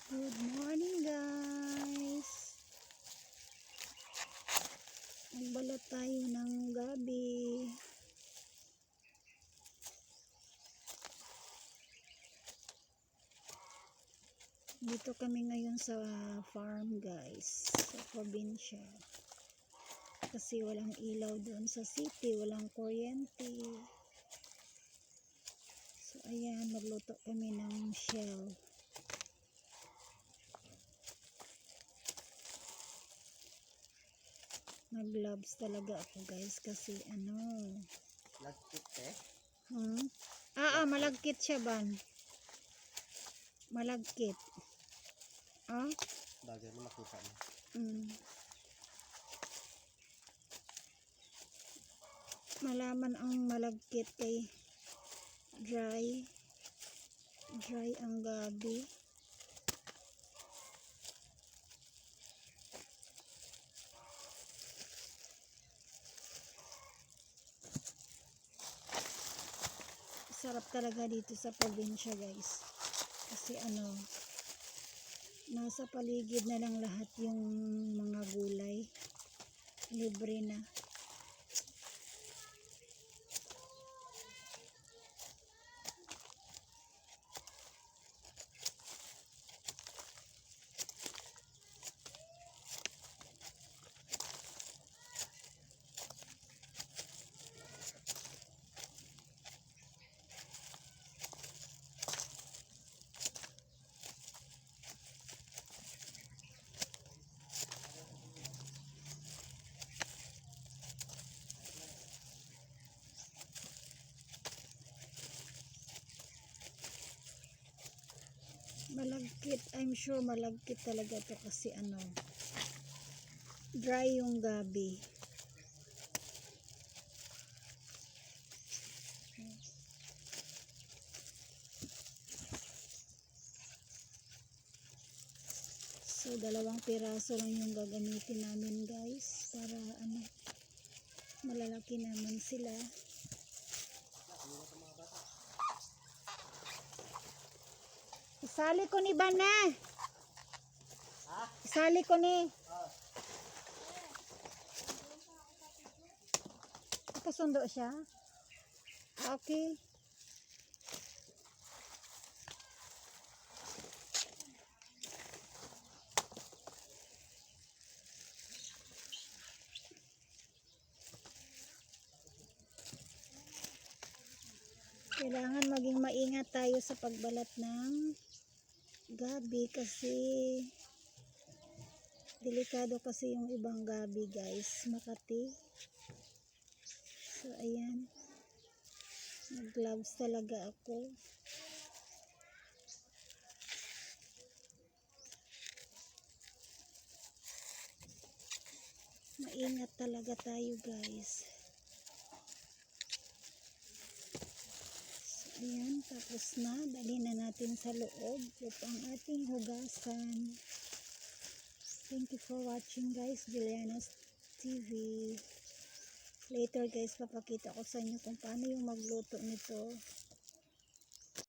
Good morning guys. Magbalot tayo ng gabi. Dito kami ngayon sa farm guys, sa probinsya. Kasi walang ilaw doon sa city, walang kuryente. So ayan, magluto kami ng shell. Nag-gloves talaga ako guys kasi Lagkit eh? Malagkit siya ban. Malagkit. Bagay mo makita mo. Malaman ang malagkit kay dry ang gabi. Sarap talaga dito sa probinsya guys, kasi nasa paligid na lang lahat yung mga gulay, libre na. Malagkit, I'm sure malagkit talaga to kasi dry yung gabi. So 2 piraso lang yung gagamitin namin guys, para malalaki naman sila. Isali ko ni Bana. Isali ko ni. Kasundo siya. Okay. Kailangan maging maingat tayo sa pagbalat ng gabi kasi delikado kasi yung ibang gabi guys, Makati. So ayan, nag-gloves talaga ako. Maingat talaga tayo guys. So ayan, tapos na, dali na natin sa loob upang ating hugasan. Thank you for watching guys, Juliana's TV. Later guys, papakita ko sa inyo kung paano yung magluto nito.